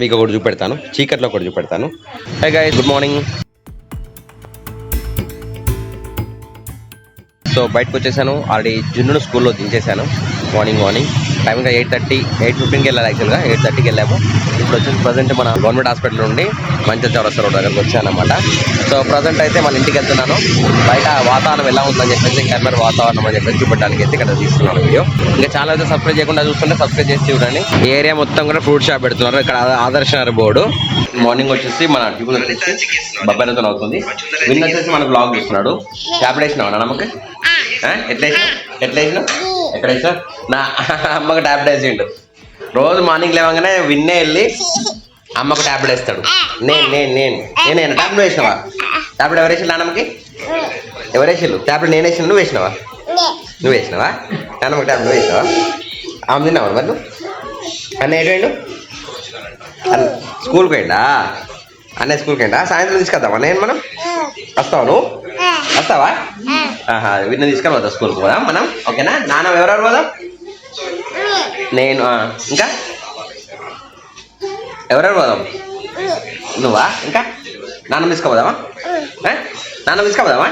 మీకు ఒకటి చూపెడతాను, చీకట్లో ఒకటి చూపెడతాను. Hey guys, good morning. So బయటకు వచ్చేసాను. ఆల్రెడీ జున్నును స్కూల్లో దించేశాను మార్నింగ్. టైం ఇంకా 8:15కి వెళ్ళాలి. యాక్చువల్గా 8:30కి వెళ్ళాము. ఇప్పుడు వచ్చేసి ప్రజెంట్ మన గవర్నమెంట్ హాస్పిటల్ నుండి మంచిర్యాల చౌరస్తా రోడ్ దగ్గరకు వచ్చానమాట. సో ప్రజెంట్ అయితే మన ఇంటికి వెళ్తున్నాను. బయట వాతావరణం ఎలా ఉందని చెప్పేసి, కెమెరా వాతావరణం అని చెప్పేసి చూపెట్టడానికి అయితే ఇక్కడ తీసుకున్నాను వీడియో. ఇంకా చాలా అయితే సబ్స్క్రైబ్ చేయకుండా చూస్తుంటే సబ్స్క్రైబ్ చేసి చూడండి. ఈ ఏరియా మొత్తం కూడా ఫ్రూట్ షాప్ పెడుతున్నారు. ఇక్కడ ఆదర్శనగర్ బోర్డు. మార్నింగ్ వచ్చేసి మన టిఫిన్ వచ్చేసి బొబ్బాయిలతో అవుతుంది. విన్ వచ్చేసి మన బ్లాగ్ చూస్తున్నాడు. ట్యాబ్లెట్ వేసినావా నమ్మకి? ఎట్లా వేసినావు? ఎక్కడ వేసినావు? నా అమ్మకు ట్యాబ్లెట్ వేసిండు. రోజు మార్నింగ్ లేవగానే విన్నే వెళ్ళి అమ్మకు ట్యాబ్లెట్ వేస్తాడు. నేను ట్యాబ్లెట్ వేసినావా? ట్యాబ్లెట్ ఎవరు వేసిండు నాన్నమ్మకి? ఎవరు వేసిండు ట్యాబ్లెట్? నేను వేసిన, నువ్వు వేసినావా? నువ్వు వేసినావా? నాన్నమ్మకి ట్యాబ్లెట్ వేసినావా? ఆమె తిన్నావా మరి నువ్వు? అన్న ఎటు పోయిండు? స్కూల్కి పోయిండా? అన్నయ్య స్కూల్కి పోయిండా? సాయంత్రం తీసుకొద్దామా నేను మనం? వస్తావా నువ్వు? వస్తావా? వీటిని తీసుకొని పోతాం స్కూల్కి పోదాం మనం, ఓకేనా? నాన్న ఎవరెవరు పోదాం? నేను, ఇంకా ఎవరెవరు పోదాం? నువ్వా? ఇంకా నాన్న తీసుకోపోదామా? నాన్న తీసుకోపోదామా?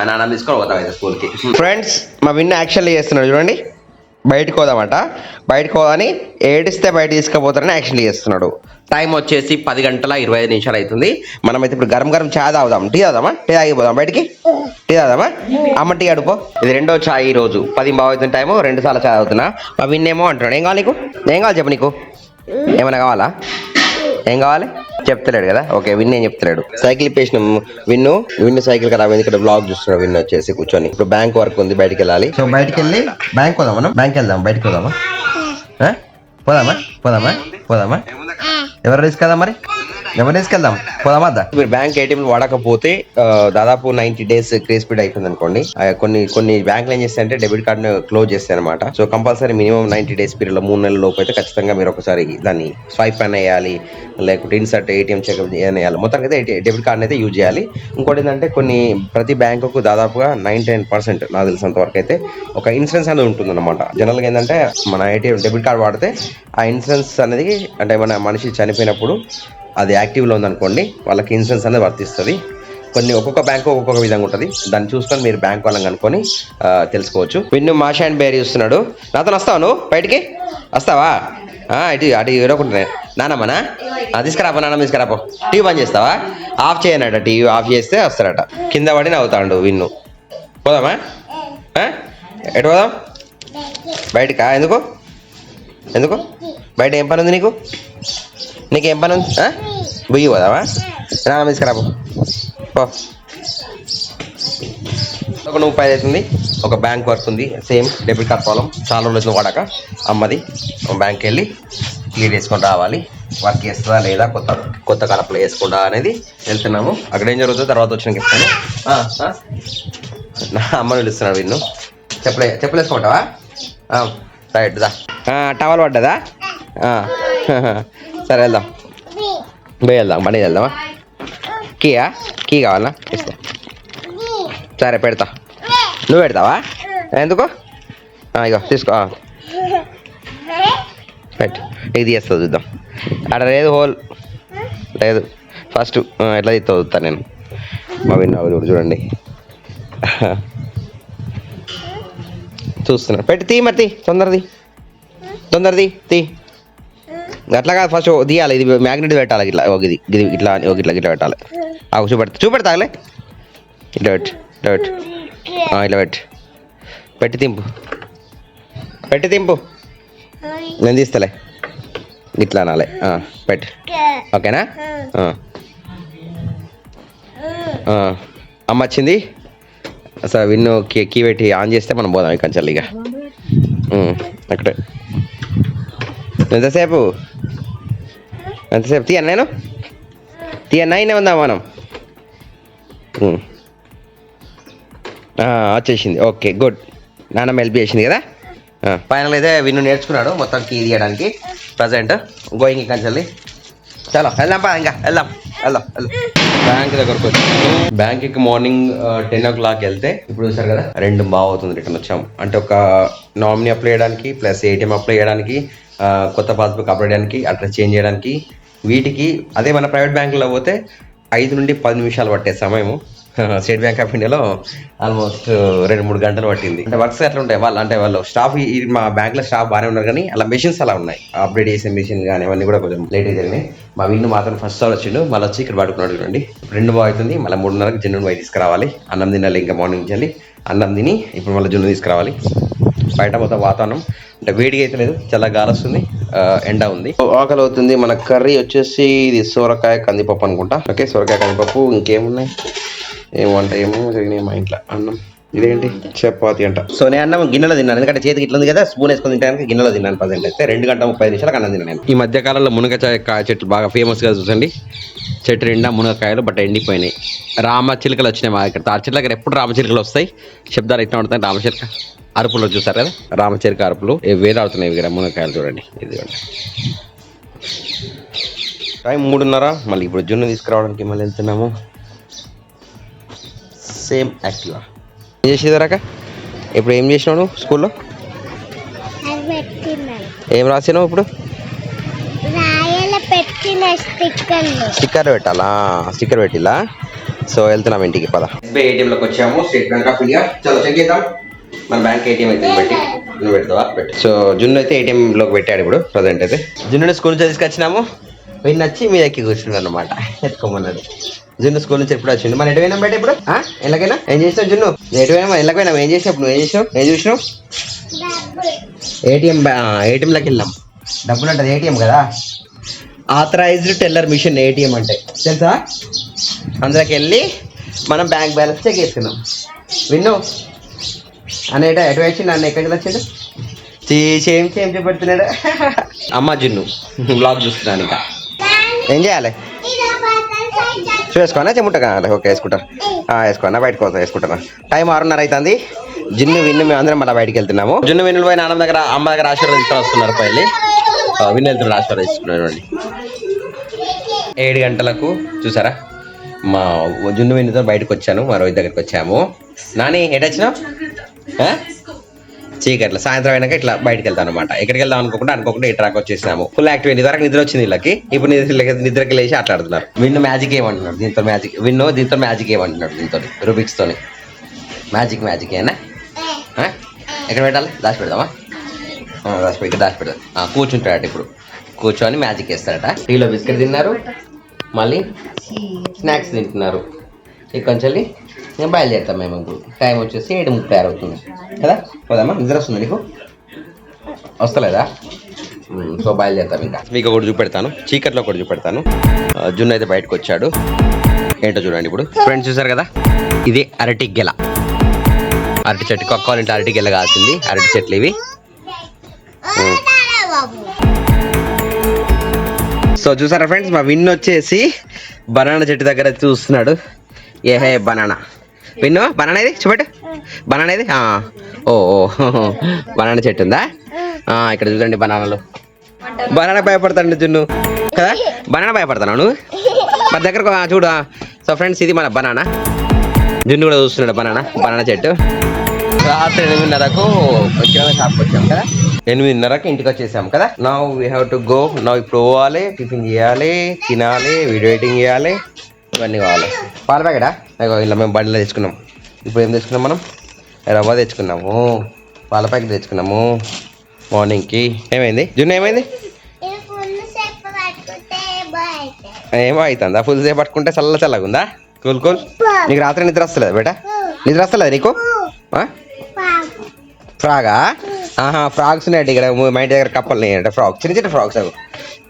నాన్న తీసుకొని పోతాం అయితే స్కూల్కి. ఫ్రెండ్స్, మా విన్న యాక్చువల్లీ చేస్తున్నాడు చూడండి. బయటకు పోదామట. బయటకు పోదని ఏడిస్తే బయట తీసుకుపోతారని యాక్చువల్లీ చేస్తున్నాడు. టైం వచ్చేసి 10:25 అవుతుంది. మనమైతే ఇప్పుడు గరం చాయ్ తాగుదాం. టీ తాగుదామా? టీ తాగిపోదాం. బయటికి టీ తాగుదామా? అమ్మ టీ అడుపో. ఇది రెండో చాయ్ ఈరోజు. 10 అవుతుంది టైము. 2 సార్లు చాయ్ తాగుతున్నా. మా విన్నేమో అంటున్నాడు, ఏం కావాలి నీకు? ఏం కావాలి చెప్పు. నీకు ఏమైనా కావాలా? ఏం కావాలి చెప్తలేడు కదా. ఓకే, విన్ ఏం చెప్తలేడు. సైకిల్ ఇప్పేసినాము. విన్ను సైకిల్ ఖరాబ్ అయింది. ఇక్కడ బ్లాగ్ చూస్తున్నాడు విన్ వచ్చేసి కూర్చొని. ఇప్పుడు బ్యాంక్ వర్క్ ఉంది, బయటికి వెళ్ళాలి. సో బయటికి వెళ్ళి బ్యాంక్ పోదాం. మనం బ్యాంక్ వెళ్దాం. బయటకు పోదామా? పోదామా? ఎవరు తీసుకెళ్దాం మరి? ఎవరిని తీసుకెళ్దాం? పోదామా? అద్దా మీరు బ్యాంక్ ఏటీఎం వాడకపోతే దాదాపు 90 days గ్రేస్ పీరియడ్ అయిపోయింది అనుకోండి. కొన్ని బ్యాంకులు ఏం చేస్తాయంటే డెబిట్ కార్డును క్లోజ్ చేస్తాయి అనమాట. So compulsory minimum 90 days period లో 3 నెలల లోపు అయితే ఖచ్చితంగా మీరు ఒకసారి దాన్ని స్వైప్ అని వేయాలి, లేకపోతే ఇన్సర్ట్ ఏటీఎం చెక్ వేయాలి. మొత్తం అయితే డెబిట్ కార్డ్ అయితే యూజ్ చేయాలి. ఇంకోటి ఏంటంటే ప్రతి బ్యాంకుకు దాదాపుగా 99% నాకు తెలిసినంత వరకు అయితే ఒక ఇన్సూరెన్స్ అనేది ఉంటుంది అనమాట. జనరల్గా ఏంటంటే మన ఏటీఎం డెబిట్ కార్డ్ వాడితే ఆ ఇన్సూరెన్స్ అనేది, అంటే మన మనిషి చనిపోయినప్పుడు అది యాక్టివ్లో ఉందనుకోండి, వాళ్ళకి ఇన్సూరెన్స్ అనేది వర్తిస్తుంది. ఒక్కొక్క బ్యాంకు ఒక్కొక్క విధంగా ఉంటుంది. దాన్ని చూసుకొని మీరు బ్యాంక్ వాళ్ళని కనుక్కొని తెలుసుకోవచ్చు. విన్ను మాషా అండ్ బేర్ చూస్తున్నాడు. నాతో వస్తావా? నువ్వు బయటికి వస్తావా? అటు ఎరకుంటున్నా. నానమ్మనా తీసుకురాపో. నాన్నమ్మ తీసుకురాపో. టీవీ బంద్ చేస్తావా? ఆఫ్ చేయనట. టీవీ ఆఫ్ చేస్తే వస్తాడట. కింద పడి నవ్వుతాడు విన్ను. పోదామా? ఎటు పోదాం? బయటకా? ఎందుకు బయట ఏం పని ఉంది నీకు? నీకేం పని ఉంది? బుయ్యి పోదామా? నాన్న తీసుకురాపో. ఒక నువ్వు 10 అవుతుంది. ఒక బ్యాంక్ వర్క్ ఉంది, సేమ్ డెబిట్ కార్డ్ ప్రాబ్లం. చాలా రోజులు వాడాక అమ్మది. బ్యాంక్కి వెళ్ళి క్లియర్ చేసుకొని రావాలి. వర్క్ చేస్తుందా లేదా, కొత్త కలపలో వేసుకుంటా అనేది వెళ్తున్నాము. అక్కడ ఏం జరుగుతుందో తర్వాత వచ్చిన చెప్తాను. నా అమ్మని పిలుస్తున్నాడు విన్ను. చెప్పులు వేసుకుంటావా? రైట్ దా. టవల్ పడ్డదా? సరే వెళ్దాం. వెళ్దాం. బండి వెళ్దామా? కీ కావాలా? ఇస్తా. సరే పెడతా. నువ్వు పెడతావా? ఎందుకు? ఇగో తీసుకో. రైట్, ఇది తీస్తా చూద్దాం. అక్కడ లేదు, హోల్ లేదు. ఫస్ట్ ఎట్లా తీస్తా చూస్తాను నేను. మా విన్నావు చూడండి. చూస్తున్నా. పెట్టి తీ మరి. తొందరది తీ. అట్లా కాదు, ఫస్ట్ తీయాలి. ఇది మ్యాగ్నెట్ పెట్టాలి. ఇట్లా ఇట్లా పెట్టాలి. చూపెడతాలే. ఇట్లా పెట్టి తింపు. నేను తీస్తలే. ఇట్లా అనాలి. పెట్టి. ఓకేనా? అమ్మ వచ్చింది. అసలు విన్ను కీ పెట్టి ఆన్ చేస్తే మనం పోదాం ఇక చల్లిగా. అక్కడే ఎంతసేపు తీయన్నా ఇన్నే ఉందా మనం? వచ్చేసింది. Okay, good. నాన్నమ్మ హెల్ప్ చేసింది కదా. ఫైనల్ అయితే విన్ను నేర్చుకున్నాడు మొత్తం కీ తీయడానికి. Present going Kanchelli. చలో వెళ్దాంపా. ఇంకా వెళ్దాం. బ్యాంక్ దగ్గరకు వచ్చి బ్యాంక్కి మార్నింగ్ 10 o'clock వెళ్తే ఇప్పుడు చూసారు కదా 2 అవుతుంది రిటర్న్ వచ్చాము. అంటే ఒక నామినీ అప్లై చేయడానికి, ప్లస్ ఏటీఎం అప్లై చేయడానికి, కొత్త పాస్బుక్ అప్లై చేయడానికి, అడ్రస్ చేంజ్ చేయడానికి, వీటికి అదే మన ప్రైవేట్ బ్యాంకులో పోతే 5 నుండి 10 నిమిషాలు పట్టే సమయము స్టేట్ బ్యాంక్ ఆఫ్ ఇండియాలో ఆల్మోస్ట్ 2-3 గంటలు పట్టింది. అంటే వర్క్స్ ఎట్లా ఉంటాయి వాళ్ళు స్టాఫ్ మా బ్యాంక్ లో స్టాఫ్ బాగానే ఉన్నారు కానీ అలా మెషిన్స్ అలా ఉన్నాయి. అప్డేట్ చేసే మెషిన్ కానీ అవన్నీ కూడా కొంచెం లేట్ జరిగినాయి. మా విన్ను మాత్రం ఫస్ట్ సార్ వచ్చిండు, మళ్ళీ వచ్చి ఇక్కడ పడుకున్నాడు చూడండి. 2 అవుతుంది, మళ్ళీ 3:30కి జున్ను బయట తీసుకురావాలి. అన్నం తినాలి, ఇంకా మార్నింగ్ వెళ్ళి అన్నం తిని ఇప్పుడు మళ్ళీ జున్ను తీసుకురావాలి. బయట మొత్తం వాతావరణం అంటే వేడిగా అయితే లేదు, చాలా గాలి వస్తుంది, ఎండ ఉంది. ఆకలి అవుతుంది. మన కర్రీ వచ్చేసి ఇది సోరకాయ కందిపప్పు అనుకుంటా. ఓకే, సోరకాయ కందిపప్పు. ఇంకేమున్నాయి ఏమో జరిగినాయి మా ఇంట్లో. అన్నం ఇదేంటి చపాతి అంట. సో నేను అన్నం గిన్నెలో తిన్నాను, ఎందుకంటే చేతికి ఇట్లా ఉంది కదా, స్పూన్ వేసుకొని తినడానికి గిన్నెలో తిన్నాను. ప్రజెంట్ అయితే 2 గంటల 30 నిమిషాలకు అన్నం తిన్నాను. ఈ మధ్య కాలంలో మునగకాయ చెట్లు బాగా ఫేమస్ గా చూసండి. చెట్టు నిండా మునగకాయలు, బట్ ఎండిపోయినాయి. రామచిలుకలు వచ్చినాయి మా ఇక్కడ. తాటి చెట్ల దగ్గర ఎప్పుడు రామచిలుకలు వస్తాయి, శబ్దాలు ఎట్లా ఉంటాయి. రామచిలుక అరుపులు చూసారు కదా, రామచిలుక అరుపులు వేలాడుతున్నాయి ఇక్కడ. మునగకాయలు చూడండి, ఇది టైం 3:30. మళ్ళీ ఇప్పుడు జున్ను తీసుకురావడానికి మళ్ళీ వెళ్తున్నాము. సేమ్ యాక్టివా ఏం చేసేదారాక ఇప్పుడు ఏం చేసినావు నువ్వు స్కూల్లో? ఏం రాసినావు ఇప్పుడు? స్టిక్కర్ పెట్టాలా? స్టిక్కర్ పెట్టిలా? సో వెళ్తున్నాం ఇంటికి, పద. ఎస్బీఐ ఏటీఎంలోకి వచ్చాము, స్టేట్ బ్యాంక్ ఆఫ్ ఇండియా. చలో చెక్ చేద్దాం. మన బ్యాంక్ ఏటీఎం అయితే పెట్టి నువ్వు పెడతావా? పెట్టు. సో జున్ను అయితే ఏటీఎంలోకి పెట్టాడు ఇప్పుడు ప్రజెంట్ అయితే. జున్నుని స్కూల్ నుంచి తీసుకొచ్చినాము. విన్ వచ్చి మీ దగ్గర కూర్చున్నాడు అనమాట, ఎత్తుకోమన్నాడు. జున్ను స్కూల్ నుంచి ఎప్పుడు వచ్చిండు. మన ఎటు పోయినాం బయట ఇప్పుడు? ఎలాగైనా ఏం చేసినావు జున్ను? ఎటు పోయినా ఎలాగైనా ఏం చేసినప్పుడు నువ్వు ఏం చేసినావు? ఏం చూసినావు? ఏటీఎంలోకి వెళ్ళాం. డబ్బులు ఉంటుంది ఏటీఎం కదా, ఆథరైజ్డ్ టెల్లర్ మిషన్ ఏటీఎం అంటే తెలుసా? అందులోకి వెళ్ళి మనం బ్యాంక్ బ్యాలెన్స్ చెక్ చేసుకున్నాం. విన్ను అన్న ఎటు వచ్చిండు? అన్న ఎక్కడికి వచ్చిండు? చేం చూపెడుతున్నాడు. అమ్మ జున్ను బ్లాగ్ చూస్తున్నాను. ఇంకా ఏం చేయాలి? వేసుకోనా చెమ్ముంటా? ఓకే వేసుకుంటా, వేసుకోనా బయటకు వస్తా, వేసుకుంటానా. టైం 6:30 అవుతుంది. జున్ను విన్ను మేము అందరం మళ్ళీ బయటకు వెళ్తున్నాము. జున్ను విన్ను పోయిన అమ్మ దగ్గర ఆశీర్వదిస్తూ వస్తున్నారు. పైలి విన్ను వెళ్తున్నాడు, ఆశీర్వదిస్తున్నాడు. 7 గంటలకు చూసారా మా జున్ను విన్నుతో బయటకు వచ్చాను. మా రోహిత్ దగ్గరికి వచ్చాము. నాని ఎటు వచ్చినావు? చీకట్ల సాయంత్రం అయినాక ఇట్లా బయటకు వెళ్తాను అనమాట. ఎక్కడికి వెళ్దాం అనుకోకుండా ఈ ట్రాక్ వచ్చేసినాము. Full active. ఇదివరకు నిద్ర వచ్చింది వీళ్ళకి, ఇప్పుడు నిద్రకి లేచి ఆటలాడుతున్నారు. విన్ను మ్యాజిక్ ఏమంటున్నాడు దీంతో? దీంతో మ్యాజిక్ ఏమంటున్నాడు? దీంతో రూబిక్స్ తోని మ్యాజిక్ ఏనా? ఎక్కడ పెట్టాలి? దాచి పెడదామా? దాచి పెడదాం. కూర్చుంటాడట ఇప్పుడు, కూర్చొని మ్యాజిక్ వేస్తాడట. టీలో బిస్కెట్ తిన్నారు, మళ్ళీ స్నాక్స్ తింటున్నారు. ఇక్కడి నేను బయలుదేరుతాం మేము. ఇప్పుడు టైం వచ్చేసి 7:36 అవుతుంది కదా. పోదామా? నిద్ర వస్తుంది నీకు? వస్తలేదా? సో బయలుదేరుతాం. ఇంకా మీకు ఒకటి చూపెడతాను, చీకట్లో ఒకటి చూపెడతాను. జున్ను అయితే బయటకు వచ్చాడు. ఏంటో చూడండి ఇప్పుడు. ఫ్రెండ్స్ చూసారు కదా, ఇది అరటి గెల. అరటి చెట్టు కొక్కాలంటే అరటి గెల కాల్సింది. అరటి చెట్లు ఇవి. సో చూసారా ఫ్రెండ్స్, మా విన్ను వచ్చేసి బనానా చెట్టు దగ్గర చూస్తున్నాడు. ఏహే బనానా విన్ను, బనానా ఇది చూపెట్టు. బనానా ఇది ఓ బనానా చెట్టు ఉందా? ఇక్కడ చూడండి బనానాలు. బనానా భయపడతాడు జున్ను కదా. బనానా భయపడతాను నువ్వు మా దగ్గరకు చూడు. సో ఫ్రెండ్స్ ఇది మన బనానా. జున్ను కూడా చూస్తున్నాడు బనానా చెట్టు. రాత్రి 8:30కు కిరాణా షాప్కి వచ్చాం కదా. 8:30కి ఇంటికి వచ్చేసాం కదా. Now we have to go. Now ఇప్పుడు పోవాలి, టిఫిన్ చేయాలి, తినాలి, వీడియో ఎడిటింగ్ చేయాలి, ఇవన్నీ కావాలి. పాల ప్యాకెటా? ఇలా మేము బండిలో తెచ్చుకున్నాం. ఇప్పుడు ఏం తెచ్చుకున్నాం మనం? రవ్వ తెచ్చుకున్నాము, పాల ప్యాకెట్ తెచ్చుకున్నాము మార్నింగ్కి. ఏమైంది జున్ను? ఏమైంది? ఏమో అవుతుందా? ఫుల్ సేపు పట్టుకుంటే చల్లగా ఉందా? కూల్. నీకు రాత్రి నిద్ర వస్తలేదు బేటా? నిద్ర వస్తలేదు నీకు? ఫ్రాగా? ఫ్రాక్స్ ఉన్నాయి ఇక్కడ మా ఇంటి దగ్గర. కప్పలు నేనంటే ఫ్రాక్, చిన్న ఫ్రాక్స్. అవి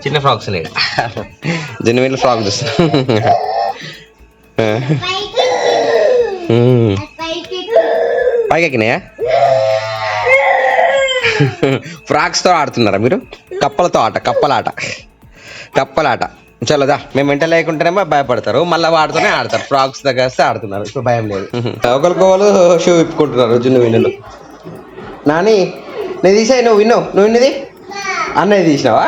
చిన్న ఫ్రాక్స్ ఉన్నాయి. జెన్యున్ ఫ్రాక్ చూస్తా. పైకి ఎక్కినాయా? ఫ్రాక్స్తో ఆడుతున్నారా మీరు? కప్పలాట. చలోదా. మేము వెంట లేకుంటేనేమో భయపడతారు, మళ్ళీ వాడుతూనే ఆడతారు. ఫ్రాక్స్ దగ్గర ఆడుతున్నారు, ఇప్పుడు భయం లేదు. ఒకరికొకరు షూ విప్పుకుంటున్నారు జున్ను విన్నులు. నాని నేను తీసాయి, నువ్వు విన్నది అన్నయ్య తీసినావా?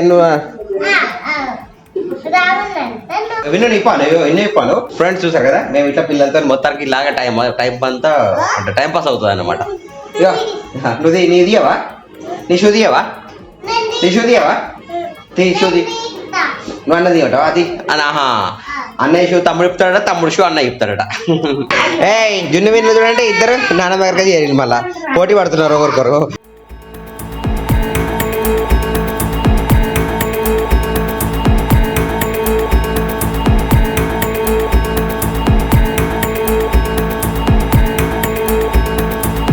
నువ్వు విన్ను ఇప్పాను, ఎన్నో ఇప్పాను. ఫ్రెండ్స్ చూసారు కదా, మేము ఇట్లా పిల్లలతో మొత్తానికి ఇలాగా టైం అంతా అంటే టైం పాస్ అవుతుంది అన్నమాట. నువ్వు నీ తీయవా? నీ షూ తీయవా? తీసుకోవా తీసుకోది నువ్వు అన్నది ఇవ్వటా అది అనాహా అన్నయ్య షూ తమ్ముడు చెప్తాడట తమ్ముడు షూ అన్నయ్య చెప్తాడట ఏ జున్ను వీళ్ళు చూడండి ఇద్దరు నాన్న దగ్గరగా చేయాలి మళ్ళా పోటీ పడుతున్నారు ఒకరికొరు